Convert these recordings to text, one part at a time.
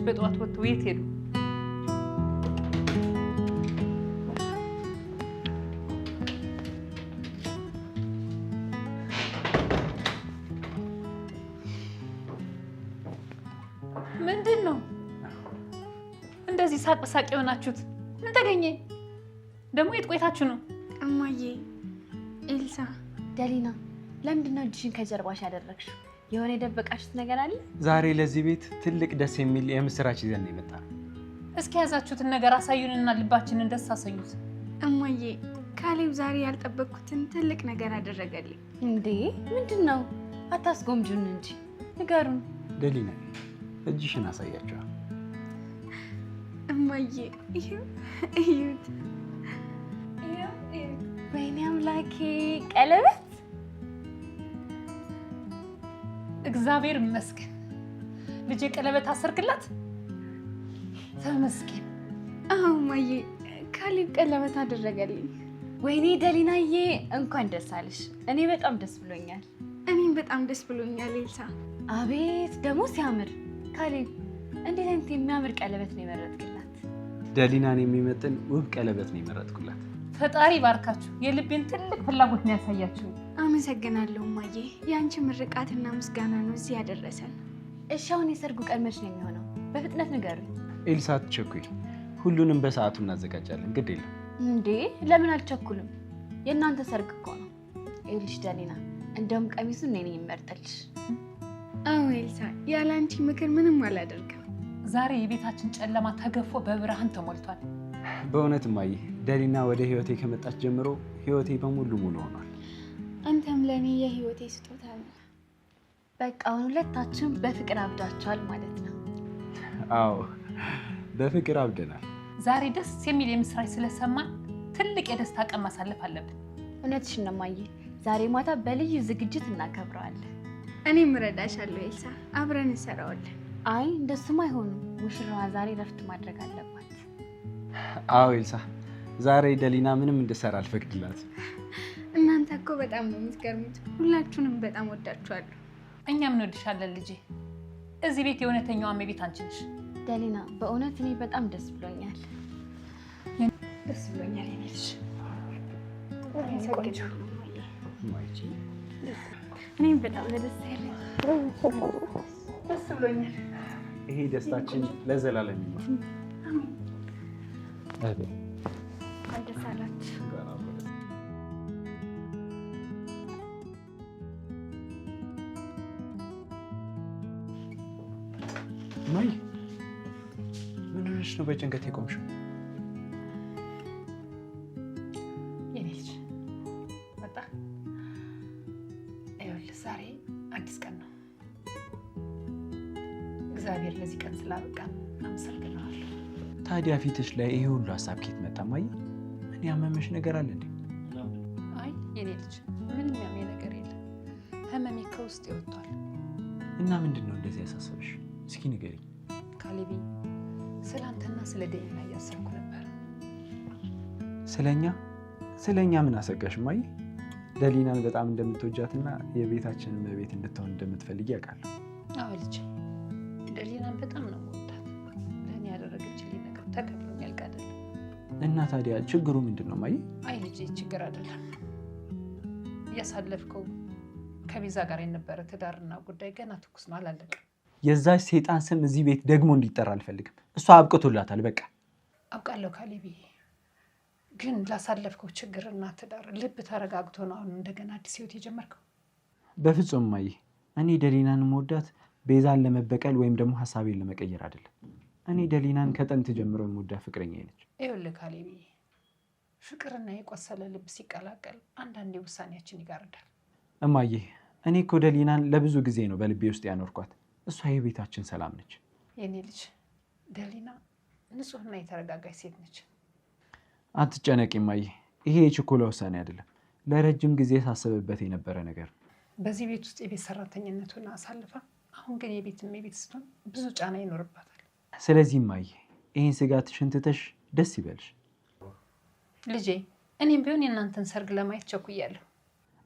በጠዋት ወጥተው የት ሄዱ? ምንድን ነው እንደዚህ ሳቅ በሳቅ የሆናችሁት? ምን ተገኘ ደግሞ? የት ቆይታችሁ ነው? እማዬ ኤልሳ። ደሊና ለምንድን ነው እጅሽን ከጀርባሽ ያደረግሽው? የሆነ የደበቃችሁት ነገር አለ? ዛሬ ለዚህ ቤት ትልቅ ደስ የሚል የምስራች ይዘን የመጣነው። እስኪ ያዛችሁትን ነገር አሳዩንና ልባችንን ደስ አሰኙት። እማዬ ካሌብ ዛሬ ያልጠበቅኩትን ትልቅ ነገር አደረገልኝ። እንዴ ምንድን ነው? አታስጎምጁን እንጂ ንገሩን። ደሊና እጅሽን አሳያቸዋል። እማዬ እዩት። ወይኔ አምላኬ! ቀለበት! እግዚአብሔር ይመስገን። ልጄ ቀለበት አሰርክላት? ተመስገን። አዎ እማዬ ካሌብ ቀለበት አደረገልኝ። ወይኔ ደሊናዬ እንኳን ደስ አለሽ። እኔ በጣም ደስ ብሎኛል። እኔም በጣም ደስ ብሎኛል ኤልሳ። አቤት ደግሞ ሲያምር! ካሌብ እንዴት አይነት የሚያምር ቀለበት ነው የመረጥክላት? ደሊናን የሚመጥን ውብ ቀለበት ነው የመረጥኩላት። ፈጣሪ ባርካችሁ። የልቤን ትልቅ ፍላጎት ነው ያሳያችሁ። አመሰግናለሁ እማዬ። የአንቺ ምርቃትና ምስጋና ነው እዚህ ያደረሰን። እሺ አሁን የሰርጉ ቀን መች ነው የሚሆነው? በፍጥነት ንገሩኝ። ኤልሳ አትቸኩይ፣ ሁሉንም በሰዓቱ እናዘጋጃለን። ግድ የለም። እንዴ ለምን አልቸኩልም? የእናንተ ሰርግ እኮ ነው። ይኸውልሽ ደሊና፣ እንደውም ቀሚሱን እኔ ነኝ የምመርጥልሽ። አዎ ኤልሳ፣ ያለ አንቺ ምክር ምንም አላደርግም። ዛሬ የቤታችን ጨለማ ተገፎ በብርሃን ተሞልቷል። በእውነት እማዬ፣ ደሊና ወደ ህይወቴ ከመጣች ጀምሮ ህይወቴ በሙሉ ሙሉ ሆኗል። አንተም ለእኔ የህይወቴ ስጦታ ነው። በቃ አሁን ሁለታችን በፍቅር አብዳችኋል ማለት ነው። አዎ በፍቅር አብደናል። ዛሬ ደስ የሚል የምስራች ስለሰማን ትልቅ የደስታ ቀን ማሳለፍ አለብን። እውነትሽን ነው እማዬ። ዛሬ ማታ በልዩ ዝግጅት እናከብረዋለን። እኔም እረዳሻለሁ ኤልሳ፣ አብረን እንሰራዋለን። አይ እንደሱም አይሆንም። ሙሽራዋ ዛሬ ረፍት ማድረግ አለባት። አዎ ኤልሳ፣ ዛሬ ደሊና ምንም እንድሰራ አልፈቅድላት። እናንተ እኮ በጣም ነው የምትገርሙት። ሁላችሁንም በጣም ወዳችኋለሁ። እኛም እንወድሻለን ልጄ። እዚህ ቤት የእውነተኛዋ እመቤት አንቺ ነሽ። ደሊና በእውነት እኔ በጣም ደስ ብሎኛል። ደስ ብሎኛል የኔ ልጅ። እኔም በጣም ደስ ያለኝ። ደስ ብሎኛል። ይሄ ደስታችን ለዘላለም ይኖር። እንኳን ደስ አላችሁ። ማይ ምን ሆነሽ ነው በጭንቀት የቆምሽው? የኔ ልጅ መጣ። ይኸውልህ ዛሬ አዲስ ቀን ነው። እግዚአብሔር ለዚህ ቀን ስላበቃን አመሰግናለሁ። ታዲያ ፊትሽ ላይ ይሄ ሁሉ ሀሳብ ከየት መጣ ማይ? ምን ያመመሽ ነገር አለ እንዴ? አይ የኔ ልጅ ምንም ያመኝ ነገር የለም። ህመሜ ከውስጥ ይወጣል። እና ምንድን ነው እንደዚህ ያሳሰብሽ? እስኪ ንገሪኝ። ካሌቢ ስለ አንተና ስለ ደሊና እያሰብኩ ነበር። ስለኛ ምን አሰጋሽ ማይ? ደሊናን በጣም እንደምትወጃትና የቤታችን እመቤት እንድትሆን እንደምትፈልጊ ያውቃለሁ። አዎ ልጅ፣ ደሊናን በጣም ነው የምወዳት። ለእኔ ያደረገችልኝ ነገር ተከፍሎኝ ያልቅ አይደለም። እና ታዲያ ችግሩ ምንድን ነው ማይ? አይ ልጅ ችግር አይደለም። እያሳለፍከው ከቤዛ ጋር የነበረ ትዳርና ጉዳይ ገና ትኩስ ነው፣ አላለቀም። የዛች ሴጣን ስም እዚህ ቤት ደግሞ እንዲጠራ አልፈልግም። እሷ አብቅቶላታል በቃ። አውቃለሁ ካሌቢ፣ ግን ላሳለፍከው ችግርና ትዳር ልብ ተረጋግቶ ነው አሁን እንደገና አዲስ ህይወት የጀመርከው? በፍጹም ማይ፣ እኔ ደሊናን መወዳት ቤዛን ለመበቀል ወይም ደግሞ ሀሳቤን ለመቀየር አይደለም። እኔ ደሊናን ከጥንት ጀምሮ የምወዳት ፍቅረኛ ነች። ይኸውልህ ካሌቢ፣ ፍቅርና የቆሰለ ልብ ሲቀላቀል አንዳንዴ ውሳኔያችን ይጋርዳል። እማዬ፣ እኔ እኮ ደሊናን ለብዙ ጊዜ ነው በልቤ ውስጥ ያኖርኳት። እሷ የቤታችን ሰላም ነች። የኔ ልጅ ደሊና ንጹህና የተረጋጋች ሴት ነች። አትጨነቂ እማዬ፣ ይሄ የችኮላ ውሳኔ አይደለም። ለረጅም ጊዜ ሳስብበት የነበረ ነገር። በዚህ ቤት ውስጥ የቤት ሰራተኝነቱን አሳልፋ አሁን ግን የቤት እመቤት ስትሆን ብዙ ጫና ይኖርባታል። ስለዚህ እማዬ፣ ይህን ስጋትሽን ትተሽ ደስ ይበልሽ። ልጄ፣ እኔም ቢሆን የእናንተን ሰርግ ለማየት ቸኩያለሁ።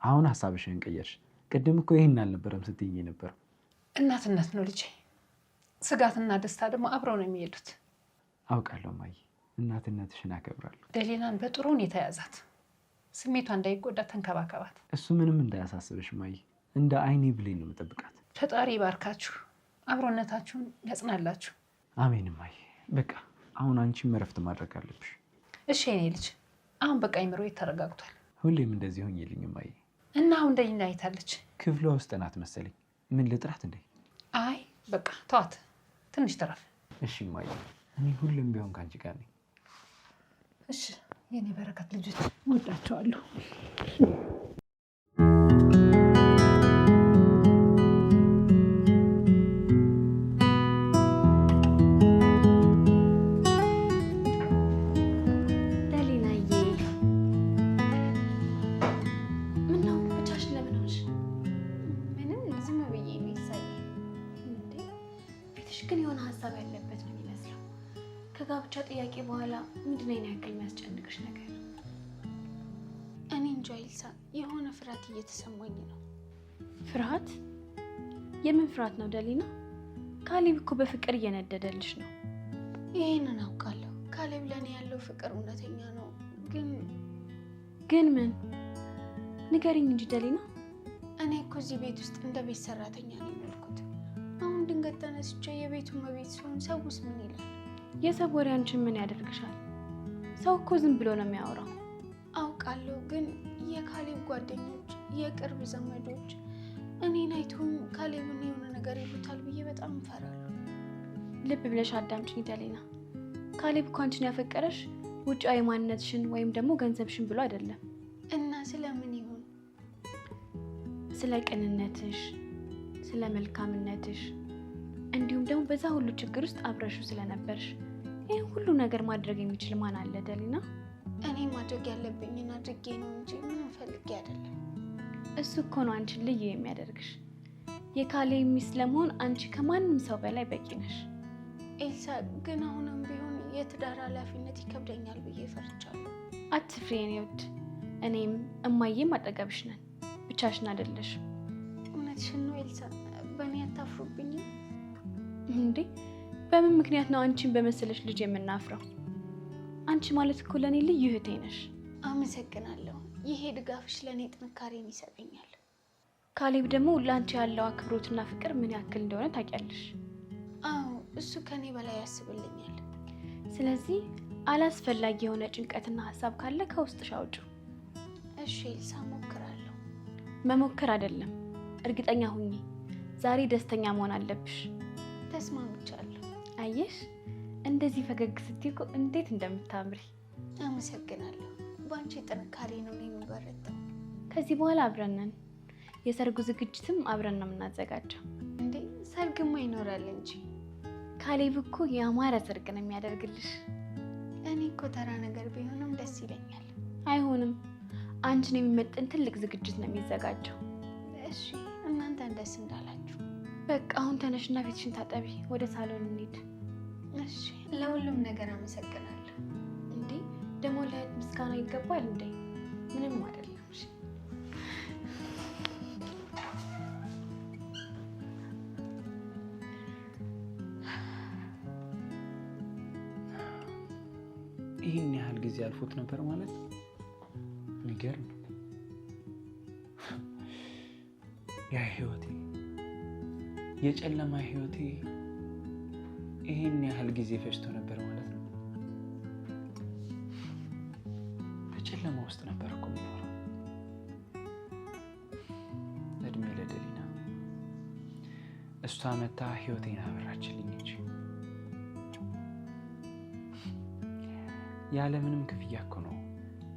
አሁን ሀሳብሽን ቀየርሽ። ቅድም እኮ ይህን አልነበረም ስትይኝ የነበረው። እናትነት ነው ልጄ። ስጋትና ደስታ ደግሞ አብረው ነው የሚሄዱት። አውቃለሁ ማይ፣ እናትነትሽን አከብራለሁ። ደሊናን በጥሩ ሁኔታ ያዛት፣ ስሜቷ እንዳይጎዳ ተንከባከባት። እሱ ምንም እንዳያሳስብሽ ማይ፣ እንደ አይኔ ብሌን ነው የምጠብቃት። ፈጣሪ ይባርካችሁ፣ አብሮነታችሁን ያጽናላችሁ። አሜን ማይ። በቃ አሁን አንቺም እረፍት ማድረግ አለብሽ። እሺ የኔ ልጅ፣ አሁን በቃ አይምሮዬ ተረጋግቷል። ሁሌም እንደዚህ ሆኝልኝ ማይ። እና አሁን ደሊና አይታለች? ክፍሏ ውስጥ ናት መሰለኝ። ምን ልጥራት እንዴ? አይ በቃ ተዋት፣ ትንሽ ተረፍ። እሺ ማይ፣ እኔ ሁሌም ቢሆን ከአንቺ ጋር ነኝ። እሺ የኔ በረከት ልጆች፣ ወዳቸዋለሁ። ግን የሆነ ሀሳብ ያለበት ነው የሚመስለው። ከጋብቻ ጥያቄ በኋላ ምንድን ነው ያክል የሚያስጨንቅሽ ነገር? እኔ እንጃ ኤልሳ፣ የሆነ ፍርሃት እየተሰማኝ ነው። ፍርሃት? የምን ፍርሃት ነው ደሊና? ካሌብ እኮ በፍቅር እየነደደልሽ ነው። ይህንን አውቃለሁ። ካሌብ ለእኔ ያለው ፍቅር እውነተኛ ነው። ግን ምን? ንገሪኝ እንጂ ደሊና። እኔ እኮ እዚህ ቤት ውስጥ እንደ ቤት ሰራተኛ ነው የኖርኩት። አሁን ድንገት ተነስቼ የቤቱ መቤት ሲሆን ሰውስ ምን ይላል? የሰው ወሬ አንቺን ምን ያደርግሻል? ሰው እኮ ዝም ብሎ ነው የሚያወራው። አውቃለሁ፣ ግን የካሌብ ጓደኞች፣ የቅርብ ዘመዶች እኔን አይቶም ካሌብን የሆነ ነገር ይሉታል ብዬ በጣም እፈራለሁ። ልብ ብለሽ አዳምጪኝ ደሊና። ካሌብ እኮ አንቺን ያፈቀረሽ ውጫዊ ማንነትሽን ወይም ደግሞ ገንዘብሽን ብሎ አይደለም። እና ስለምን ይሆን? ስለ ቅንነትሽ፣ ስለ መልካምነትሽ እንዲሁም ደግሞ በዛ ሁሉ ችግር ውስጥ አብረሽው ስለነበርሽ። ይህ ሁሉ ነገር ማድረግ የሚችል ማን አለ ደሊና? እኔ ማድረግ ያለብኝን አድርጌ ነው እንጂ ምንም ፈልጌ አይደለም። እሱ እኮ ነው አንቺን ልዩ የሚያደርግሽ። የካሌብ ሚስት ለመሆን አንቺ ከማንም ሰው በላይ በቂ ነሽ። ኤልሳ፣ ግን አሁንም ቢሆን የትዳር ኃላፊነት ይከብደኛል ብዬ ፈርቻለሁ። አትፍሪ የኔ ውድ፣ እኔም እማዬም አጠገብሽ ነን። ብቻሽን አይደለሽም። እውነትሽን ነው ኤልሳ፣ በእኔ አታፍሩብኝም እንዴ? በምን ምክንያት ነው አንቺን በመሰለሽ ልጅ የምናፍረው? አንቺ ማለት እኮ ለእኔ ልዩ እህቴ ነሽ። አመሰግናለሁ። ይሄ ድጋፍሽ ለእኔ ጥንካሬን ይሰጠኛል። ካሌብ ደግሞ ለአንቺ ያለው አክብሮትና ፍቅር ምን ያክል እንደሆነ ታውቂያለሽ። አዎ፣ እሱ ከኔ በላይ ያስብልኛል። ስለዚህ አላስፈላጊ የሆነ ጭንቀትና ሀሳብ ካለ ከውስጥሽ አውጪው። እሺ ኤልሳ፣ ሞክራለሁ። መሞከር አይደለም፣ እርግጠኛ ሁኚ። ዛሬ ደስተኛ መሆን አለብሽ። ተስማምቻለሁ። አየሽ፣ እንደዚህ ፈገግ ስትይ እኮ እንዴት እንደምታምሪ። አመሰግናለሁ። በአንቺ ጥንካሬ ነው የምበረታው። ከዚህ በኋላ አብረን ነን። የሰርጉ ዝግጅትም አብረን ነው የምናዘጋጀው። እንዴ? ሰርግማ ይኖራል እንጂ። ካሌብ እኮ ያማረ ሰርግ ነው የሚያደርግልሽ። እኔ እኮ ተራ ነገር ቢሆንም ደስ ይለኛል። አይሆንም፣ አንቺን የሚመጥን ትልቅ ዝግጅት ነው የሚዘጋጀው። እሺ፣ እናንተን ደስ እንዳላችሁ። በቃ አሁን ተነሽና ፊትሽን ታጠቢ፣ ወደ ሳሎን እንሂድ። እሺ፣ ለሁሉም ነገር አመሰግናለሁ። እንዴ ደግሞ ለእህት ምስጋና ይገባል እንዴ? ምንም አይደለም። እሺ ይህን ያህል ጊዜ አልፎት ነበር ማለት የሚገርም ነው። ያ ህይወቴ፣ የጨለማ ህይወቴ ይህን ያህል ጊዜ ፈጅቶ ነበር ማለት ነው። በጨለማ ውስጥ ነበር እኮ የሚኖረው። እድሜ ለደሊና፣ እሷ መታ ህይወቴን አበራችልኝ እንጂ ያለምንም ክፍያ እኮ ነው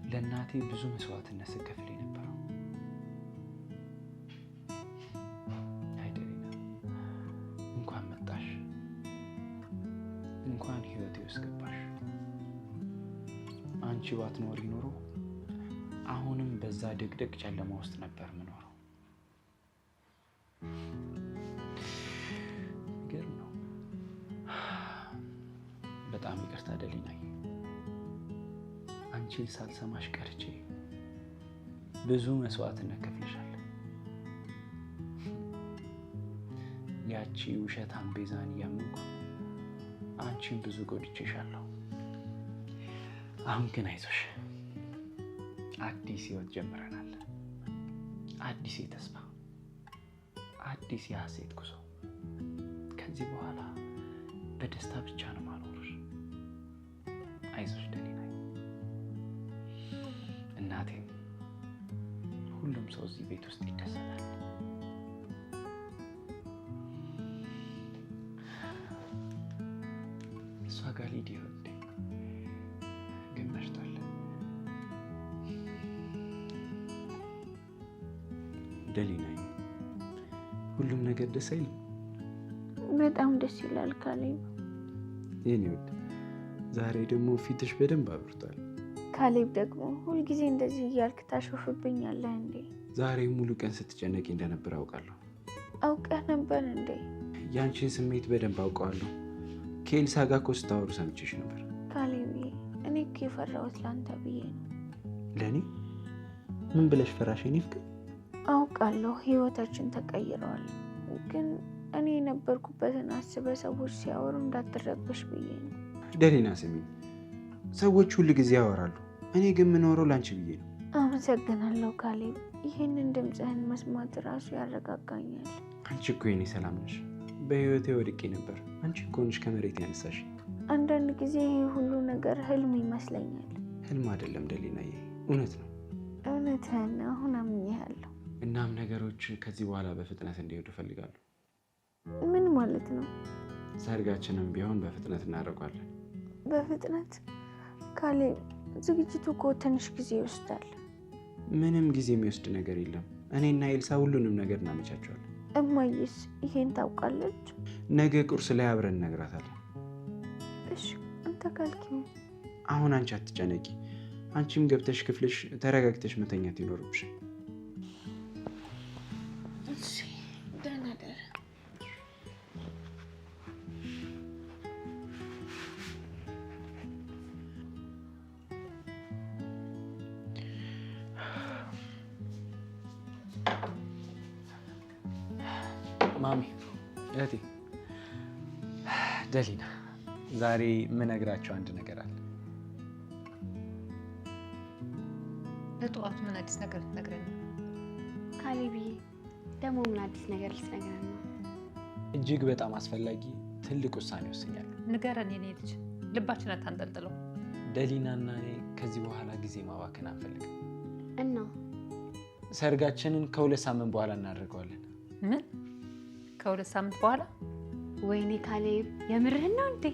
ለእናቴ ብዙ መስዋዕትነት ስከፍል የነበረው። አይ ደሊና፣ እንኳን መጣሽ፣ እንኳን ህይወቴ ውስጥ ገባሽ። አንቺ ባትኖሪ ኖሮ አሁንም በዛ ድቅድቅ ጨለማ ውስጥ ነበር የምኖረው። ይገርም ነው። በጣም ይቅርታ ደሊናዬ፣ አንቺን ሳልሰማሽ ቀርቼ ብዙ መስዋዕትነት ከፍለሻል። ያቺ ያቺ ውሸታም ቤዛን እያመንኩ አንቺን ብዙ ጎድቼሻለሁ። አሁን ግን አይዞሽ፣ አዲስ ህይወት ጀምረናል። አዲስ የተስፋ፣ አዲስ የሐሴት ጉዞ። ከዚህ በኋላ በደስታ ብቻ ነው ማኖርሽ። አይዞሽ ደሊናዬ፣ እናቴም ሁሉም ሰው እዚህ ቤት ውስጥ ይደሰታል። እሷ ጋር ሊድ ይወድ ግን መሽቷል። ደሊናዬ፣ ሁሉም ነገር ደስ አይልም? በጣም ደስ ይላል ካሌብ። የኔ ውድ፣ ዛሬ ደግሞ ፊትሽ በደንብ አብርቷል። ካሌብ ደግሞ ሁልጊዜ እንደዚህ እያልክ ታሾፍብኛለህ እንዴ? ዛሬ ሙሉ ቀን ስትጨነቂ እንደነበር አውቃለሁ። አውቀህ ነበር እንዴ? ያንቺን ስሜት በደንብ አውቀዋለሁ። ከኤልሳ ጋር እኮ ስታወሩ ሰምቼሽ ነበር። ካሌብዬ፣ እኔ እኮ የፈራሁት ለአንተ ብዬ ነው። ለእኔ ምን ብለሽ ፈራሽ? የኔ ፍቅር፣ አውቃለሁ ህይወታችን ተቀይረዋል፣ ግን እኔ የነበርኩበትን አስበህ ሰዎች ሲያወሩ እንዳትረበሽ ብዬ ነው። ደሊና ስሚ፣ ሰዎች ሁሉ ጊዜ ያወራሉ፣ እኔ ግን የምኖረው ላንቺ ብዬ ነው። አመሰግናለሁ ካሌብ። ይህንን ድምፅህን መስማት ራሱ ያረጋጋኛል። አንቺ እኮ የኔ ሰላም ነሽ። በህይወቴ ወድቄ ነበር፣ አንቺ እኮ ነሽ ከመሬት ያነሳሽ። አንዳንድ ጊዜ ይህ ሁሉ ነገር ህልም ይመስለኛል። ህልም አይደለም ደሊናዬ፣ እውነት ነው። እውነትህን አሁን አምኜሃለሁ። እናም ነገሮች ከዚህ በኋላ በፍጥነት እንዲሄዱ እፈልጋለሁ። ምን ማለት ነው? ሰርጋችንም ቢሆን በፍጥነት እናደርጓለን። በፍጥነት? ካሌብ፣ ዝግጅቱ እኮ ትንሽ ጊዜ ይወስዳል። ምንም ጊዜ የሚወስድ ነገር የለም። እኔና ኤልሳ ሁሉንም ነገር እናመቻቸዋለን። እማዬስ ይሄን ታውቃለች? ነገ ቁርስ ላይ አብረን እነግራታለን። እሺ፣ አንተ ካልኪው። አሁን አንቺ አትጨነቂ። አንቺም ገብተሽ ክፍልሽ ተረጋግተሽ መተኛት ይኖርብሽ። እሺ፣ ደህና ደር። ማሚ፣ እህቴ፣ ደሊና፣ ዛሬ የምነግራቸው አንድ ነገር አለ። በጠዋቱ ምን አዲስ ነገር ልትነግረን ነው? ካሌብዬ፣ ደግሞ ምን አዲስ ነገር ልትነግረን ነው? እጅግ በጣም አስፈላጊ ትልቅ ውሳኔ ወስኛለሁ። ንገረን የኔ ልጅ፣ ልባችን አታንጠልጥለው። ደሊናና እኔ ከዚህ በኋላ ጊዜ ማባከን አንፈልግም እና ሰርጋችንን ከ2 ሳምንት በኋላ እናደርገዋለን። ምን? ከ2 ሳምንት በኋላ? ወይኔ ካሌብ፣ የምርህን ነው እንዴ?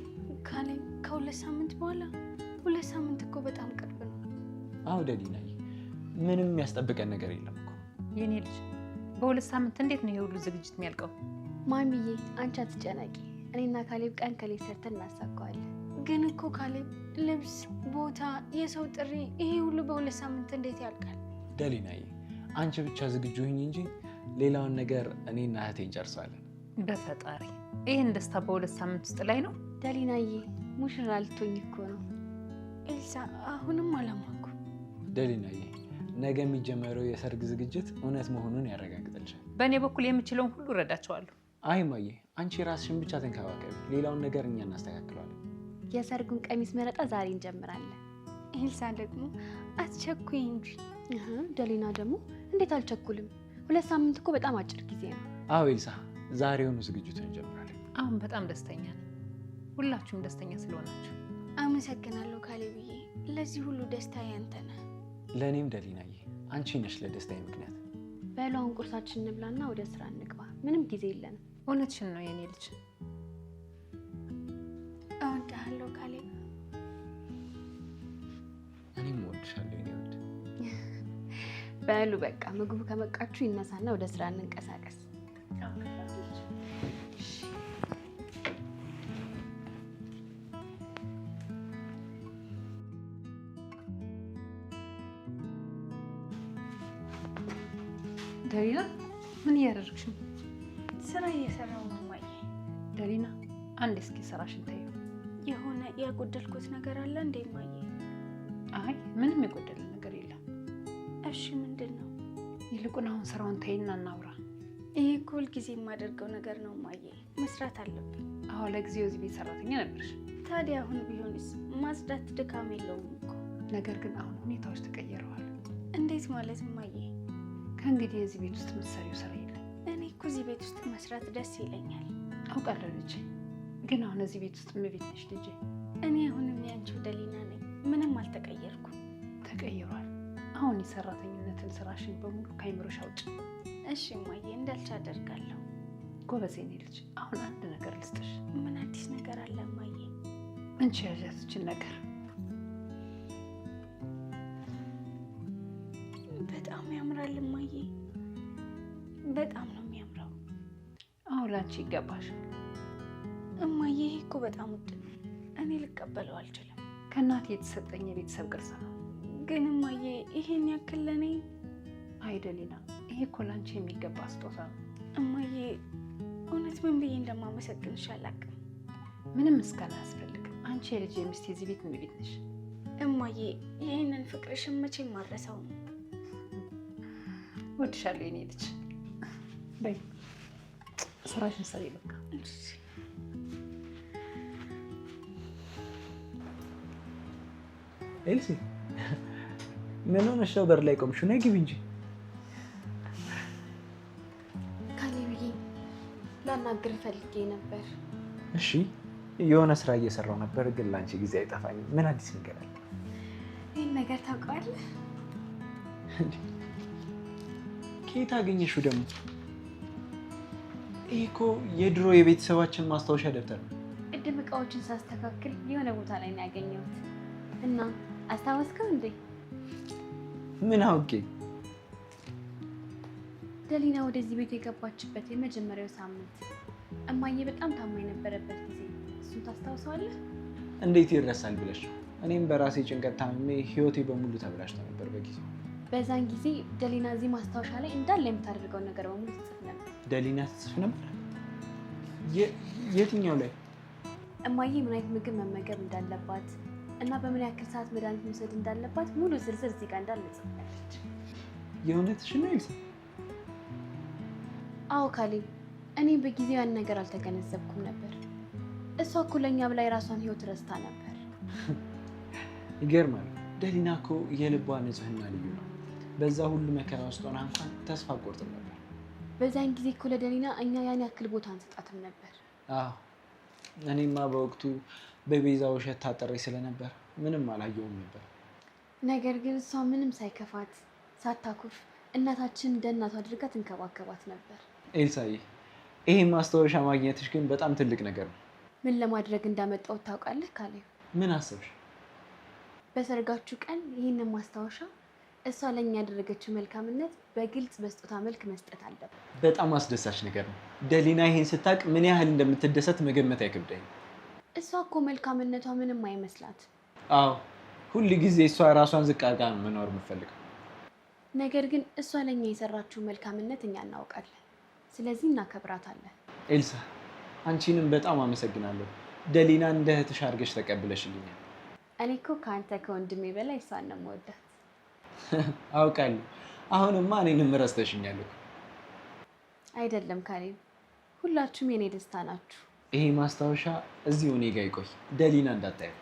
ካሌብ፣ ከ2 ሳምንት በኋላ? 2 ሳምንት እኮ በጣም ቅርብ ነው። አዎ ደሊናዬ፣ ምንም የሚያስጠብቀን ነገር የለም እኮ። የኔ ልጅ፣ በ2 ሳምንት እንዴት ነው የሁሉ ዝግጅት የሚያልቀው? ማሚዬ፣ አንቺ አትጨነቂ። እኔና ካሌብ ቀን ከሌት ሰርተን እናሳካዋለን። ግን እኮ ካሌብ፣ ልብስ፣ ቦታ፣ የሰው ጥሪ፣ ይሄ ሁሉ በ2 ሳምንት እንዴት ያልቃል? ደሊናዬ፣ አንቺ ብቻ ዝግጁ ሁኚ እንጂ ሌላውን ነገር እኔና እህቴ እንጨርሳለን። በፈጣሪ፣ ይህን ደስታ በ2 ሳምንት ውስጥ ላይ ነው? ደሊናዬ፣ ሙሽራ ልትሆኝ እኮ ነው። ኤልሳ፣ አሁንም አላማኩ። ደሊናዬ፣ ነገ የሚጀመረው የሰርግ ዝግጅት እውነት መሆኑን ያረጋግጥልሻል። በእኔ በኩል የምችለውን ሁሉ እረዳቸዋለሁ። አይ ማዬ፣ አንቺ ራስሽን ብቻ ተንከባከቢ፣ ሌላውን ነገር እኛ እናስተካክለዋለን። የሰርጉን ቀሚስ መረጣ ዛሬ እንጀምራለን። ኤልሳ ደግሞ አትቸኩይ እንጂ። ደሊና ደግሞ እንዴት አልቸኩልም? 2 ሳምንት እኮ በጣም አጭር ጊዜ ነው። አዎ ኤልሳ፣ ዛሬውኑ ዝግጅቱን እንጀምራለን። አሁን በጣም ደስተኛ ነኝ። ሁላችሁም ደስተኛ ስለሆናችሁ አመሰግናለሁ ካሌብዬ። ለዚህ ሁሉ ደስታ ያንተ ነህ። ለእኔም ደሊናዬ፣ አንቺ ነሽ ለደስታዬ ምክንያት። በሉ አሁን ቁርሳችን እንብላና ወደ ስራ እንግባ። ምንም ጊዜ የለንም። እውነትሽን ነው የኔ ልጅ። እወድሃለሁ ካሌብ። እኔም እወድሻለሁ የኔ ውድ። በሉ በቃ ምግቡ ከበቃችሁ ይነሳና ወደ ስራ እንንቀሳቀስ። ደሊና፣ ምን እያደረግሽ ነው? ስራ እየሰራሁ ነው ማየ። ደሊና፣ አንድ እስኪ ስራሽን ተይው። የሆነ ያጎደልኩት ነገር አለ እንዴ ማየ? አይ ምንም የጎደለ ነገር የለም። እሺ ምንድን ነው? ይልቁን አሁን ስራውን ተይና እናውራ። ይሄ እኮ ሁልጊዜ የማደርገው ነገር ነው ማየ። መስራት አለብኝ። አሁን ለጊዜው እዚህ ቤት ሰራተኛ ነበርሽ። ታዲያ አሁን ቢሆንስ ማጽዳት ድካም የለውም እኮ። ነገር ግን አሁን ሁኔታዎች ተቀይረዋል። እንዴት ማለት እማዬ? ከእንግዲህ የዚህ ቤት ውስጥ የምትሰሪው ስራ የለም። እኔ እኮ እዚህ ቤት ውስጥ መስራት ደስ ይለኛል። አውቃለሁ ልጄ፣ ግን አሁን እዚህ ቤት ውስጥ እመቤት ነሽ ልጄ። እኔ አሁንም ያንቺው ደሊና ነኝ። ምንም አልተቀየርኩም። ተቀይሯል። አሁን የሰራተኝነትን ስራሽን በሙሉ ከአይምሮሽ አውጭ። እሺ እማዬ፣ እንዳልሽ አደርጋለሁ። ጎበዝ የኔ ልጅ። አሁን አንድ ነገር ልስጥሽ። ምን አዲስ ነገር አለ እማዬ? እንቺ ያዣትችን ነገር በጣም ያምራል እማዬ፣ በጣም ነው የሚያምረው። አሁን ላንቺ ይገባሻል እማዬ። ይሄ እኮ በጣም ውድ ነው። እኔ ልቀበለው አልችልም። ከእናቴ የተሰጠኝ የቤተሰብ ቅርስ ነው። ግን እማዬ ይሄን ያክል ለእኔ አይደሊና፣ ይሄ እኮ ላንቺ የሚገባ ስጦታ ነው። እማዬ እውነት ምን ብዬ እንደማመሰግንሽ አላውቅም። ምንም ምስጋና አያስፈልግም። አንቺ የልጅ የሚስት የዚህ ቤት እመቤት ነሽ። እማዬ ይህንን ፍቅርሽን መቼም አልረሳውም። ወድሻለሁ የኔ ልጅ። በይ ስራሽን ሰሪ በቃ። ኤልሲ ምን ሆነሽ ነው በር ላይ ቆምሽ? ነይ ግቢ እንጂ። ካሌብዬ ላናግር ፈልጌ ነበር። እሺ የሆነ ስራ እየሰራው ነበር፣ ግን ላንቺ ጊዜ አይጠፋኝም። ምን አዲስ ነገር አለ? ይህን ነገር ታውቀዋለህ? ከየት አገኘሽው ደግሞ? ይሄ እኮ የድሮ የቤተሰባችን ማስታወሻ ደብተር ነው። ቅድም እቃዎችን ሳስተካክል የሆነ ቦታ ላይ ነው ያገኘሁት እና አስታወስከው እንዴ? ምን አውቄ። ደሊና ወደዚህ ቤት የገባችበት የመጀመሪያው ሳምንት እማዬ በጣም ታማ የነበረበት ጊዜ፣ እሱን ታስታውሰዋለህ? እንዴት ይረሳል ብለሽ ነው? እኔም በራሴ ጭንቀት ታምሜ ህይወቴ በሙሉ ተብላሽቶ ነበር በጊዜው። በዛን ጊዜ ደሊና እዚህ ማስታወሻ ላይ እንዳለ የምታደርገውን ነገር በሙሉ ትጽፍ ነበር። ደሊና ትጽፍ ነበር? የትኛው ላይ? እማዬ ምን አይነት ምግብ መመገብ እንዳለባት እና በምን ያክል ሰዓት መድኃኒት መውሰድ እንዳለባት ሙሉ ዝርዝር እዚህ ጋር እንዳለ ጽፋለች። የእውነትሽን ነው ኤልሳ? አዎ ካሌብ፣ እኔ በጊዜው ያን ነገር አልተገነዘብኩም ነበር። እሷ እኮ ለእኛ ብላ የራሷን ህይወት ረስታ ነበር። ይገርማል። ደሊና እኮ የልቧ ንጽህና ልዩ ነው። በዛ ሁሉ መከራ ውስጥ ሆና እንኳን ተስፋ አትቆርጥም ነበር። በዛን ጊዜ እኮ ለደሊና እኛ ያን ያክል ቦታ አንሰጣትም ነበር። አዎ እኔማ በወቅቱ በቤዛ ውሸት ታጠሬ ስለነበር ምንም አላየውም ነበር። ነገር ግን እሷ ምንም ሳይከፋት ሳታኩርፍ እናታችን እንደ እናቷ አድርጋ ትንከባከባት ነበር። ኤልሳዬ፣ ይሄ ማስታወሻ ማግኘትሽ ግን በጣም ትልቅ ነገር ነው። ምን ለማድረግ እንዳመጣው ታውቃለህ ካሌብ? ምን አሰብሽ? በሰርጋችሁ ቀን ይህንን ማስታወሻ እሷ ለኛ ያደረገችው መልካምነት በግልጽ በስጦታ መልክ መስጠት አለብን። በጣም አስደሳች ነገር ነው። ደሊና ይሄን ስታውቅ ምን ያህል እንደምትደሰት መገመት አይከብደኝም። እሷ እኮ መልካምነቷ ምንም አይመስላት። አዎ ሁል ጊዜ እሷ ራሷን ዝቅ አድርጋ ነው መኖር የምትፈልገው። ነገር ግን እሷ ለኛ የሰራችው መልካምነት እኛ እናውቃለን። ስለዚህ እናከብራታለን። ኤልሳ፣ አንቺንም በጣም አመሰግናለሁ። ደሊና እንደ እህትሽ አድርገሽ ተቀብለሽልኛል። እኔ እኮ ከአንተ ከወንድሜ በላይ እሷን ነው የምወዳት። አውቃለሁ። አሁንማ እኔንም ረስተሽኛል እኮ። አይደለም ካሌብ፣ ሁላችሁም የኔ ደስታ ናችሁ። ይሄ ማስታወሻ እዚሁ እኔ ጋ ይቆይ፣ ደሊና እንዳታየው።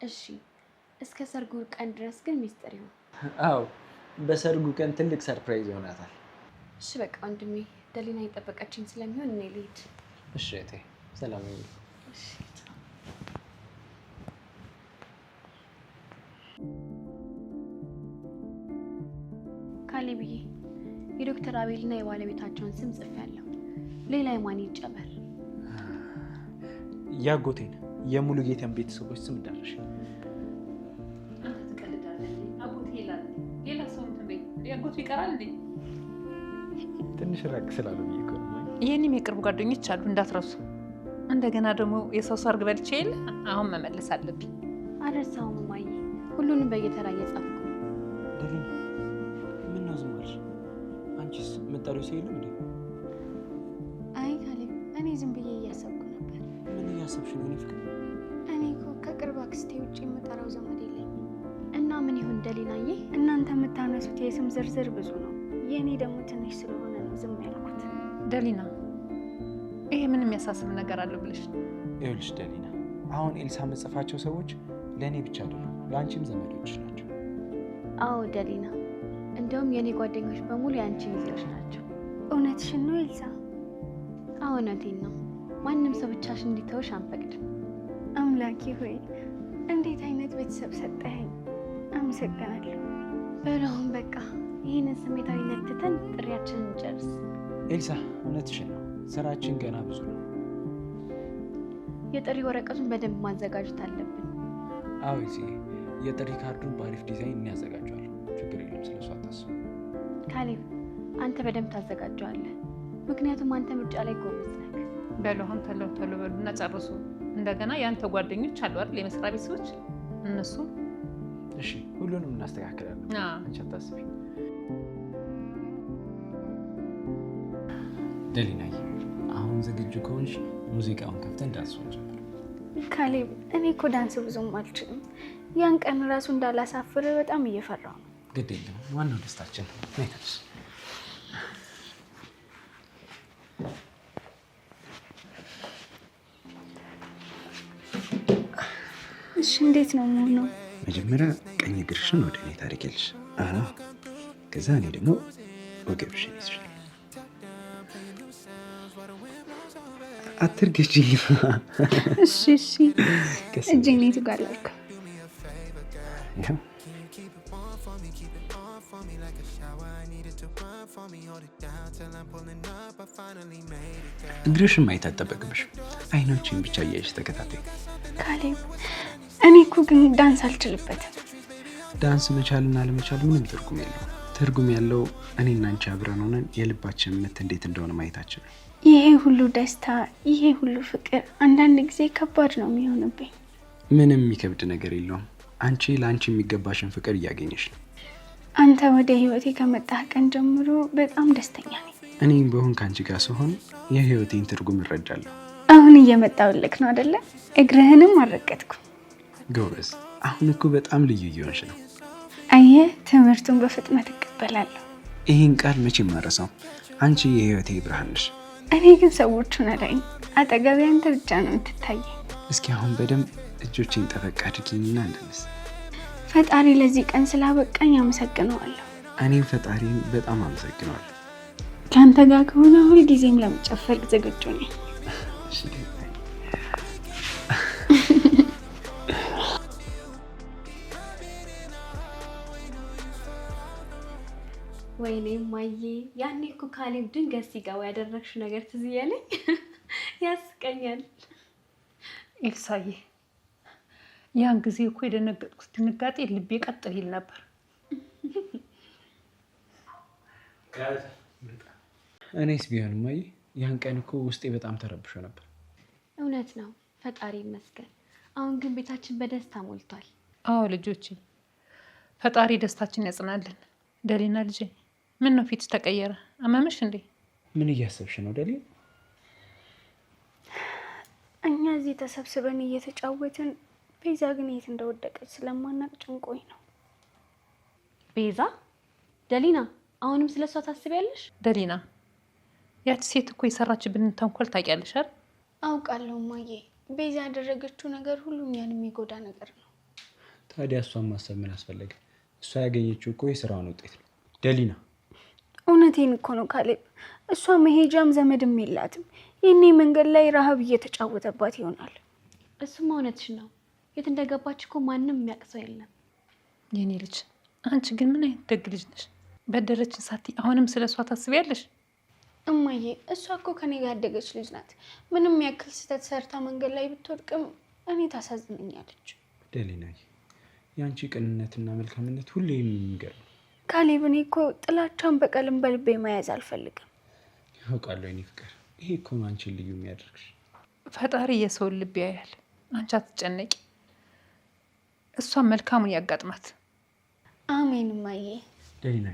እሺ፣ እስከ ሰርጉ ቀን ድረስ ግን ሚስጥር ይሁን። አዎ፣ በሰርጉ ቀን ትልቅ ሰርፕራይዝ ይሆናታል። እሺ በቃ ወንድሜ፣ ደሊና እየጠበቀችኝ ስለሚሆን እኔ ልሂድ። እሺ እቴ፣ ሰላም ይሁን። ካሌብዬ፣ የዶክተር አቤልና የባለቤታቸውን ስም ጽፌያለሁ። ሌላ የማን ይጨመር? ያጎቴን የሙሉ ጌታን ቤተሰቦች ስም እንዳለሽ። አንተ ትቀልዳለህ። አጎቴ ይላል ሌላ ሰው ያጎቱ ይቀራል እንዴ? ትንሽ ራቅ ስላለ ብዬ እኮ ነው። የኔም የቅርብ ጓደኞች አሉ እንዳትረሱ። እንደገና ደግሞ የሰው ሰርግ በልቼ የለ አሁን መመለስ አለብኝ። አልረሳውም እማዬ፣ ሁሉንም በየተራ እየጻፍኩ ነው። ደሊና፣ ምን ነው ዝም አልሽ? አንቺስ መጣሪው ሰው የለም እንዴ? አይ ካሌብ፣ እኔ ዝም ብዬ እያሰብኩ ነበር። ምን እያሰብሽ ነው? እኔ ፍቅር፣ እኔ እኮ ከቅርብ አክስቴ ውጭ የምጠራው ዘመድ የለኝም። እና ምን ይሁን ደሊናዬ? እናንተ የምታነሱት የስም ዝርዝር ብዙ ነው። የእኔ ደግሞ ትንሽ ስለሆነ ነው ዝም ያልኩት። ደሊና፣ ይሄ ምን የሚያሳስብ ነገር አለው ብለሽ? ይኸውልሽ ደሊና፣ አሁን ኤልሳ መጽፋቸው ሰዎች ለእኔ ብቻ አይደሉም ለአንቺም ዘመዶች ናቸው። አዎ ደሊና፣ እንደውም የኔ ጓደኞች በሙሉ የአንቺ ሚዜዎች ናቸው። እውነትሽን ነው ኤልሳ? አዎ እውነቴን ነው። ማንም ሰው ብቻሽ እንዲተውሽ አንፈቅድም። አምላኬ ሆይ እንዴት አይነት ቤተሰብ ሰጠኸኝ! አመሰግናለሁ። በለውም በቃ ይህንን ስሜታዊነት ትተን ጥሪያችንን እንጨርስ። ኤልሳ እውነትሽን ነው፣ ስራችን ገና ብዙ ነው። የጥሪ ወረቀቱን በደንብ ማዘጋጀት አለብን። አዎ እዚህ የጥሪ ካርዱን በአሪፍ ዲዛይን እናዘጋጀዋለን። ችግር የለም፣ ስለሱ አታስቡ። ካሌብ አንተ በደንብ ታዘጋጀዋለህ፣ ምክንያቱም አንተ ምርጫ ላይ ጎበዝ ነህ። በሉ አሁን ቶሎ በሉና ጨርሱ። እንደገና ያንተ ጓደኞች አሉ አይደል? የመስሪያ ቤት ሰዎች እነሱ። እሺ ሁሉንም እናስተካክላለን፣ አንቺ አታስቢ። ደሊናዬ አሁን ዝግጁ ከሆንሽ ሙዚቃውን ከፍተን ዳንስ እንጀምር። ካሌብ እኔ እኮ ዳንስ ብዙም አልችልም። ያን ቀን ራሱ እንዳላሳፍር በጣም እየፈራሁ ነው። ግድ የለም ዋናው ደስታችን ነው። ነይተሽ እሺ እንዴት ነው የምሆነው? መጀመሪያ ቀኝ እግርሽን ወደ እኔ ታደርጊያለሽ። ከዛ እኔ ደግሞ ወገብሽን ይዝሻል። አትርገጂ። እሺ እጄን የቱ ጋር ላድርግ? እግርሽን ማየት አይጠበቅብሽ፣ አይኖችን ብቻ እያየሽ ተከታታይ። ካሌብ እኔ እኮ ግን ዳንስ አልችልበትም። ዳንስ መቻልና አለመቻል ምንም ትርጉም የለው። ትርጉም ያለው እኔና አንቺ አብረን ሆነን የልባችን ምት እንዴት እንደሆነ ማየታችን ነው። ይሄ ሁሉ ደስታ፣ ይሄ ሁሉ ፍቅር አንዳንድ ጊዜ ከባድ ነው የሚሆንብኝ። ምንም የሚከብድ ነገር የለውም። አንቺ ለአንቺ የሚገባሽን ፍቅር እያገኘሽ ነው። አንተ ወደ ህይወቴ ከመጣህ ቀን ጀምሮ በጣም ደስተኛ ነኝ። እኔም በሆን ከአንቺ ጋር ስሆን የህይወቴን ትርጉም እረዳለሁ። አሁን እየመጣሁልክ ነው አይደለ? እግርህንም አልረገጥኩ። ጎበዝ። አሁን እኮ በጣም ልዩ እየሆንሽ ነው። አየህ፣ ትምህርቱን በፍጥነት እቀበላለሁ። ይህን ቃል መቼም አልረሳው። አንቺ የህይወቴ ብርሃን ነሽ። እኔ ግን ሰዎቹን አላይም። አጠገቤ አንተ ብቻ ነው የምትታየኝ። እስኪ አሁን በደንብ እጆቼን ጠበቅ አድርጊኝና እንደምስ። ፈጣሪ ለዚህ ቀን ስላበቃኝ አመሰግነዋለሁ። እኔም ፈጣሪን በጣም አመሰግነዋለሁ። ከአንተ ጋር ከሆነ ሁልጊዜም ለመጨፈር ዝግጁ ነኝ። ወይኔ ማዬ፣ ያኔ እኮ ካሌብ ድንገት ሲገባ ያደረግሽው ነገር ትዝ እያለኝ ያስቀኛል። ኤልሳዬ፣ ያን ጊዜ እኮ የደነገጥኩት ድንጋጤ ልቤ ቀጥ ይል ነበር። እኔስ ቢሆን ማዬ፣ ያን ቀን እኮ ውስጤ በጣም ተረብሾ ነበር። እውነት ነው፣ ፈጣሪ ይመስገን። አሁን ግን ቤታችን በደስታ ሞልቷል። አዎ ልጆቼ፣ ፈጣሪ ደስታችን ያጽናልን። ደሊና ልጄ፣ ምን ነው ፊት ተቀየረ? አመመሽ እንዴ? ምን እያሰብሽ ነው ደሊ? እኛ እዚህ ተሰብስበን እየተጫወትን ቤዛ ግን የት እንደወደቀች ስለማናቅ ጭንቆኝ ነው። ቤዛ? ደሊና፣ አሁንም ስለሷ ታስቢያለሽ? ደሊና፣ ያቺ ሴት እኮ የሰራችብንን ተንኮል ታውቂያለሽ አይደል? አውቃለሁ ማዬ። ቤዛ ያደረገችው ነገር ሁሉ እኛን የሚጎዳ ነገር ነው። ታዲያ እሷን ማሰብ ምን አስፈለገ? እሷ ያገኘችው እኮ የስራውን ውጤት ነው። ደሊና፣ እውነቴን እኮ ነው ካሌብ። እሷ መሄጃም ዘመድም የላትም። ይህኔ መንገድ ላይ ረሃብ እየተጫወተባት ይሆናል። እሱማ እውነትሽ ነው። የት እንደገባች እኮ ማንም የሚያውቅ ሰው የለም። የኔ ልጅ፣ አንቺ ግን ምን አይነት ደግ ልጅ ነሽ? በደረችን ሳቲ አሁንም ስለ እሷ ታስቢያለሽ? እማዬ፣ እሷ እኮ ከኔ ጋር ያደገች ልጅ ናት። ምንም ያክል ስህተት ሰርታ መንገድ ላይ ብትወድቅም እኔ ታሳዝነኛለች። ደሊና፣ የአንቺ ቅንነትና መልካምነት ሁሌ የሚገርም ካሌብ። እኔ እኮ ጥላቻን በቀልም በልቤ መያዝ አልፈልግም። ያውቃለሁ የኔ ፍቅር፣ ይሄ እኮ ነው አንቺን ልዩ የሚያደርግሽ። ፈጣሪ የሰውን ልብ ያያል። አንቺ አትጨነቂ፣ እሷን መልካሙን ያጋጥማት። አሜን እማዬ። ደሊና፣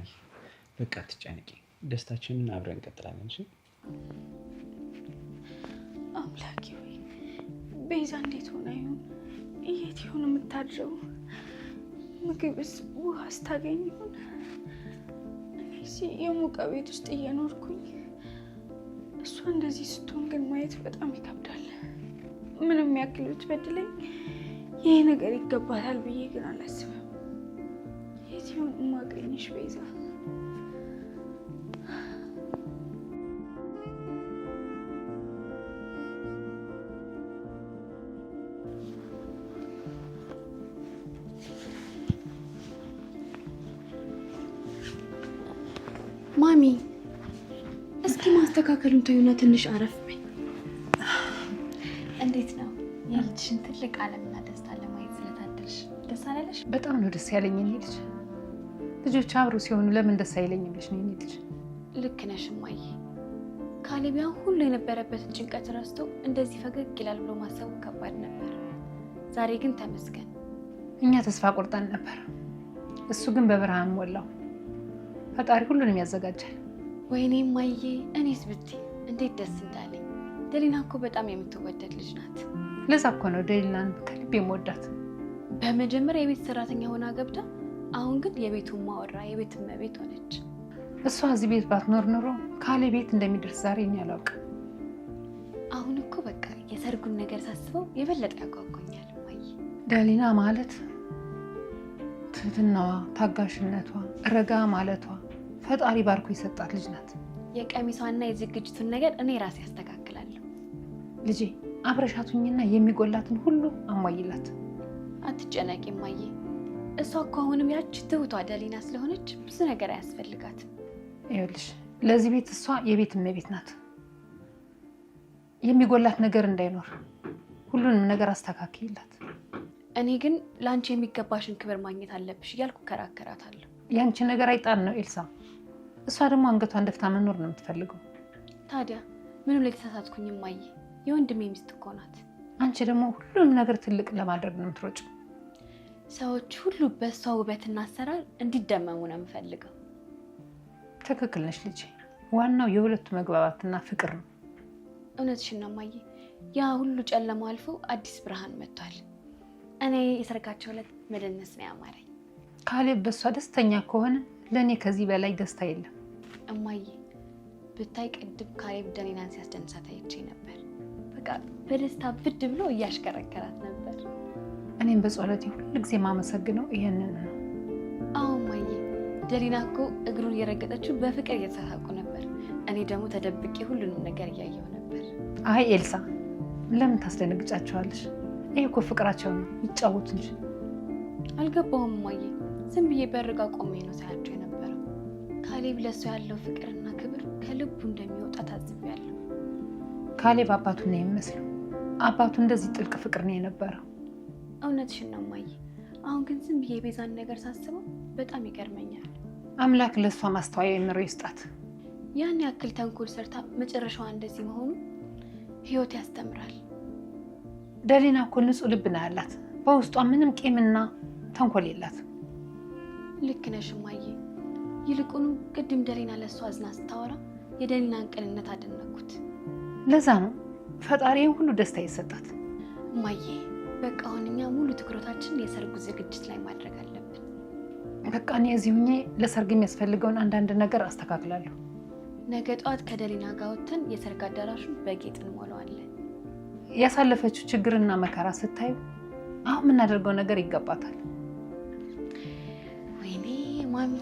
በቃ አትጨነቂ፣ ደስታችንን አብረን እንቀጥላለን። እሺ አምላኬ ሆይ፣ ቤዛ እንዴት ሆና ይሆን? የት ይሆን የምታድረው? ምግብስ ውሃ ስታገኝ ይሆን? እዚህ የሞቀ ቤት ውስጥ እየኖርኩኝ እሷ እንደዚህ ስትሆን ግን ማየት በጣም ይከብዳል። ምንም ያክል ብትበድለኝ ይሄ ነገር ይገባታል ብዬ ግን አላስብም። የት ይሆን የማገኝሽ ቤዛ? ማሚ እስኪ ማስተካከሉን ተይውና ትንሽ አረፍ በይ። እንዴት ነው የልጅሽን ትልቅ ዓለምና ደስታ ለማየት ስለታደልሽ ደስ አላለሽ? በጣም ነው ደስ ያለኝ የኔ ልጅ። ልጆች አብረው ሲሆኑ ለምን ደስ አይለኝም ብለሽ ነው የኔ ልጅ? ልክ ነሽ እማዬ። ካሌብ ያን ሁሉ የነበረበትን ጭንቀት ረስቶ እንደዚህ ፈገግ ይላል ብሎ ማሰቡ ከባድ ነበር። ዛሬ ግን ተመስገን። እኛ ተስፋ ቆርጠን ነበር፣ እሱ ግን በብርሃን ሞላው። ፈጣሪ ሁሉንም ያዘጋጃል። ወይኔ እማዬ፣ እኔስ ብትይ እንዴት ደስ እንዳለኝ። ደሊና እኮ በጣም የምትወደድ ልጅ ናት። ለዛ እኮ ነው ደሊናን ከልቤ የምወዳት። በመጀመሪያ የቤት ሰራተኛ ሆና ገብታ አሁን ግን የቤቱ ማወራ የቤት እመቤት ሆነች። እሷ እዚህ ቤት ባትኖር ኖሮ ካሌብ ቤት እንደሚደርስ ዛሬ እኔ አላውቅም። አሁን እኮ በቃ የሰርጉን ነገር ሳስበው የበለጠ ያጓጓኛል እማዬ። ደሊና ማለት ትህትናዋ፣ ታጋሽነቷ፣ ረጋ ማለቷ ፈጣሪ ባርኮ የሰጣት ልጅ ናት። የቀሚሷና የዝግጅቱን ነገር እኔ ራሴ ያስተካክላለሁ። ልጄ አብረሻቱኝና የሚጎላትን ሁሉ አሟይላት። አትጨነቂ እማዬ። እሷ እኮ አሁንም ያቺ ትሁቷ ደሊና ስለሆነች ብዙ ነገር አያስፈልጋትም። ይኸውልሽ ለዚህ ቤት እሷ የቤት እመቤት ናት። የሚጎላት ነገር እንዳይኖር ሁሉንም ነገር አስተካክይላት። እኔ ግን ለአንቺ የሚገባሽን ክብር ማግኘት አለብሽ እያልኩ ከራከራታለሁ። ያንቺ ነገር አይጣል ነው ኤልሳ። እሷ ደግሞ አንገቷን ደፍታ መኖር ነው የምትፈልገው። ታዲያ ምንም ላይ ተሳሳትኩኝ እማዬ? የወንድሜ ሚስት እኮ ናት። አንቺ ደግሞ ሁሉንም ነገር ትልቅ ለማድረግ ነው የምትሮጪው። ሰዎች ሁሉ በእሷ ውበትና አሰራር እንዲደመሙ ነው የምፈልገው። ትክክል ነሽ ልጄ። ዋናው የሁለቱ መግባባትና ፍቅር ነው። እውነትሽን ነው እማዬ። ያ ሁሉ ጨለማ አልፎ አዲስ ብርሃን መጥቷል። እኔ የሰርጋቸው ዕለት መደነስ ነው ያማረኝ። ካሌብ በእሷ ደስተኛ ከሆነ ለእኔ ከዚህ በላይ ደስታ የለም። እማዬ ብታይ ቅድም ካሌብ ደሊናን ሲያስደንሳት አይቼ ነበር። በቃ በደስታ ብድ ብሎ እያሽከረከራት ነበር። እኔም በጸሎቴ ሁልጊዜ የማመሰግነው ይሄንን ነው። አዎ እማዬ፣ ደሊና እኮ እግሩን እየረገጠችው በፍቅር እየተሳሳቁ ነበር። እኔ ደግሞ ተደብቄ ሁሉንም ነገር እያየሁ ነበር። አይ ኤልሳ፣ ለምን ታስደነግጫቸዋለሽ? ይሄ እኮ ፍቅራቸው ነው፣ ይጫወቱ እንጂ። አልገባሁም እማዬ። ዝም ብዬ በርጋ ቆሜ ነው ሳያቸው የነበረው። ካሌብ ለእሱ ያለው ፍቅርና ክብር ከልቡ እንደሚወጣ ታዝቤያለሁ። ካሌብ አባቱን ነው የሚመስለው። አባቱ እንደዚህ ጥልቅ ፍቅር ነው የነበረው። እውነትሽን ነው እማዬ። አሁን ግን ዝም ብዬ የቤዛን ነገር ሳስበው በጣም ይገርመኛል። አምላክ ለእሷ ማስተዋያ የምሮ ይስጣት። ያን ያክል ተንኮል ሰርታ መጨረሻዋ እንደዚህ መሆኑ ህይወት ያስተምራል። ደሊና እኮ ንጹህ ልብ ነው ያላት። በውስጧ ምንም ቂምና ተንኮል የላት። ልክ ነሽ እማዬ። ይልቁኑ ቅድም ደሊና ለእሷ አዝና ስታወራ የደሊናን ቅንነት አደነኩት። ለዛ ነው ፈጣሪን ሁሉ ደስታ የሰጣት። እማዬ በቃ አሁን እኛ ሙሉ ትኩረታችን የሰርጉ ዝግጅት ላይ ማድረግ አለብን። በቃ እኔ እዚህ ሁኜ ለሰርግ የሚያስፈልገውን አንዳንድ ነገር አስተካክላለሁ። ነገ ጠዋት ከደሊና ጋር ወጥተን የሰርግ አዳራሹን በጌጥ እንሞላዋለን። ያሳለፈችው ችግርና መከራ ስታዩ አሁን የምናደርገው ነገር ይገባታል። ወይኔ ማሚ፣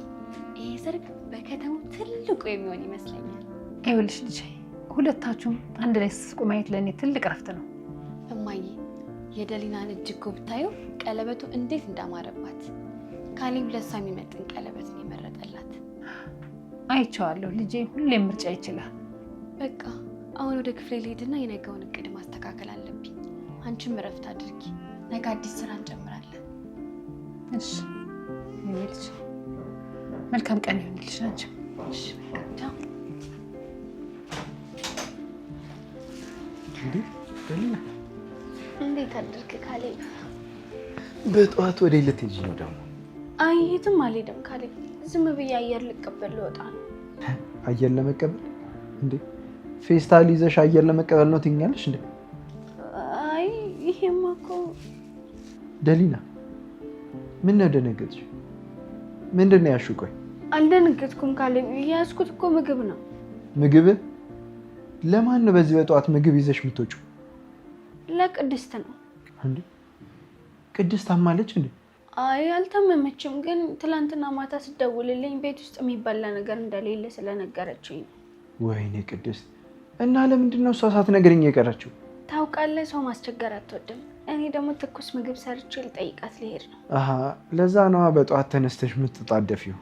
ይሄ ሰርግ በከተማው ትልቁ የሚሆን ይመስለኛል። ይኸውልሽ ልጄ፣ ሁለታችሁም አንድ ላይ ስትስቁ ማየት ለእኔ ትልቅ እረፍት ነው። እማዬ የደሊናን እጅ እኮ ብታየው ቀለበቱ እንዴት እንዳማረባት። ካሌብ ለእሷ የሚመጥን ቀለበት ነው የመረጠላት። አይቼዋለሁ ልጄ፣ ሁሌም ምርጫ ይችላል። በቃ አሁን ወደ ክፍሌ ልሄድና የነገውን እቅድ ማስተካከል አለብኝ። አንቺም እረፍት አድርጊ። ነገ አዲስ ስራ እንጀምራለን። እሺ የኔ ልጅ፣ መልካም ቀን ይሁንልሽ። አንቺ እሺ በቃ ቻው። እንዴ ደሊና፣ እንዴት አድርግ ካሌብ? በጠዋት ወደ ልትሄጂ ነው ደግሞ? አይ የትም አልሄድም ካሌብ። ዝም ብዬ አየር ልቀበል ልወጣ ነው። አየር ለመቀበል እንዴ? ፌስታል ይዘሽ አየር ለመቀበል ነው ትኛለሽ እንዴ? አይ ይሄማ እኮ ደሊና፣ ምን ነው ደነገጥሽ? ምንድን ነው ያልሽው? ቆይ አልደነገጥኩም ካሌብ። የያዝኩት እኮ ምግብ ነው። ምግብ? ለማን ነው በዚህ በጠዋት ምግብ ይዘሽ የምትወጪው? ለቅድስት ነው። እንዴ ቅድስት ታማለች እንዴ? አይ አልታመመችም፣ ግን ትላንትና ማታ ስደውልልኝ ቤት ውስጥ የሚበላ ነገር እንደሌለ ስለነገረችኝ ነው። ወይኔ ቅድስት፣ እና ለምንድን ነው እሷ ሳትነግረኝ የቀረችው? ታውቃለህ፣ ሰው ማስቸገር አትወድም። እኔ ደግሞ ትኩስ ምግብ ሰርቼ ልጠይቃት ልሄድ ነው። አሀ ለዛ ነዋ በጠዋት ተነስተሽ የምትጣደፊው።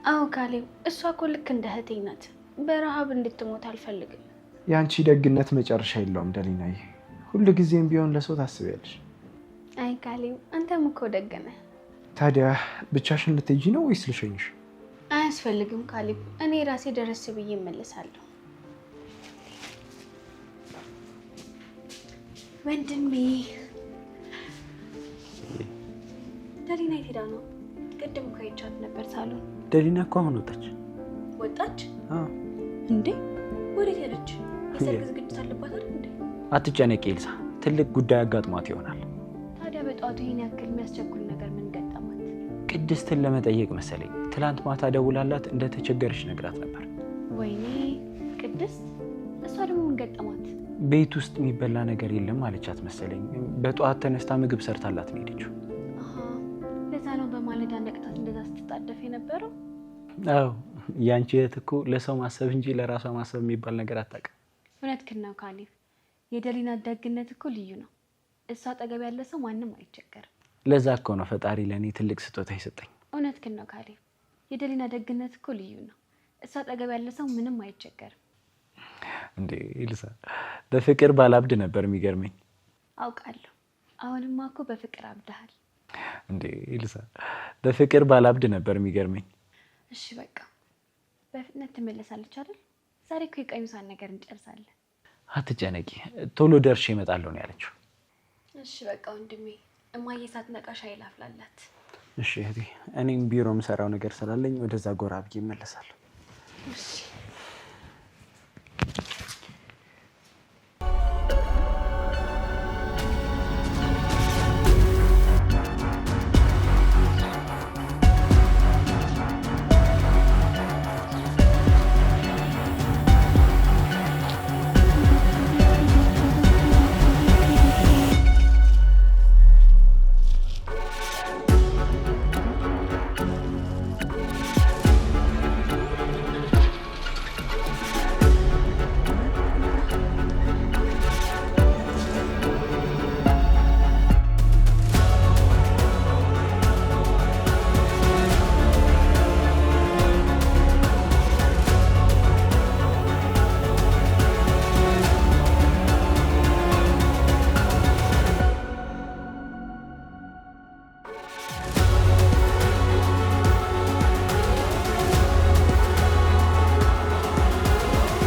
አዎ ካሌብ፣ እሷ እኮ ልክ እንደ እህቴ ናት። በረሃብ እንድትሞት አልፈልግም። የአንቺ ደግነት መጨረሻ የለውም ደሊናዬ። ሁሉ ጊዜም ቢሆን ለሰው ታስቢያለሽ። አይ ካሌብ፣ አንተም እኮ ደግ ነህ። ታዲያ ብቻሽን ልትሄጂ ነው ወይስ ልሸኝሽ? አያስፈልግም ካሌብ፣ እኔ ራሴ ደረስ ብዬ እመለሳለሁ። ወንድሜ ደሊና የት ሄዳ ነው? ቅድም እኮ አይቻት ነበር ሳሎን። ደሊና እኮ አሁን ወጣች። ወጣች እንዴ? ወዴት ሄደች? የሰርግ ዝግጅት አለባት አይደል እንዴ? አትጨነቂ ኤልሳ፣ ትልቅ ጉዳይ አጋጥሟት ይሆናል። ታዲያ በጠዋቱ ይሄን ያክል የሚያስቸኩል ነገር ምን ገጠማት? ቅድስትን ለመጠየቅ መሰለኝ ትላንት ማታ ደውላላት እንደተቸገረች ነግራት ነበር። ወይኔ ቅድስት፣ እሷ ደግሞ ምን ገጠማት? ቤት ውስጥ የሚበላ ነገር የለም አለቻት መሰለኝ። በጠዋት ተነስታ ምግብ ሰርታላት ነው ሄደችው። ለዛ ነው በማለዳ ነቅታት እንደዛ ስትጣደፍ የነበረው። አዎ ያንቺ እህት እኮ ለሰው ማሰብ እንጂ ለራሷ ማሰብ የሚባል ነገር አታውቅም። እውነትህን ነው ካሌብ፣ የደሊና ደግነት እኮ ልዩ ነው። እሷ አጠገብ ያለ ሰው ማንም አይቸገርም። ለዛ እኮ ነው ፈጣሪ ለእኔ ትልቅ ስጦታ ይሰጠኝ። እውነትህን ነው ካሌብ፣ የደሊና ደግነት እኮ ልዩ ነው። እሷ አጠገብ ያለ ሰው ምንም አይቸገርም። እንዴ ኤልሳ፣ በፍቅር ባላብድ ነበር የሚገርመኝ። አውቃለሁ፣ አሁንማ እኮ በፍቅር አብደሃል። እንዴ ኤልሳ፣ በፍቅር ባላብድ ነበር የሚገርመኝ። እሺ በቃ በፍጥነት ትመለሳለች አይደል? ዛሬ እኮ የቀሚሷን ነገር እንጨርሳለን። አትጨነቂ፣ ቶሎ ደርሼ እመጣለሁ ነው ያለችው። እሺ በቃ ወንድሜ፣ እማዬ ሳትነቃ ሻይ ላፍላላት። እሺ እህቴ፣ እኔም ቢሮ የምሰራው ነገር ስላለኝ ወደዛ ጎራ ብዬ እመለሳለሁ። እሺ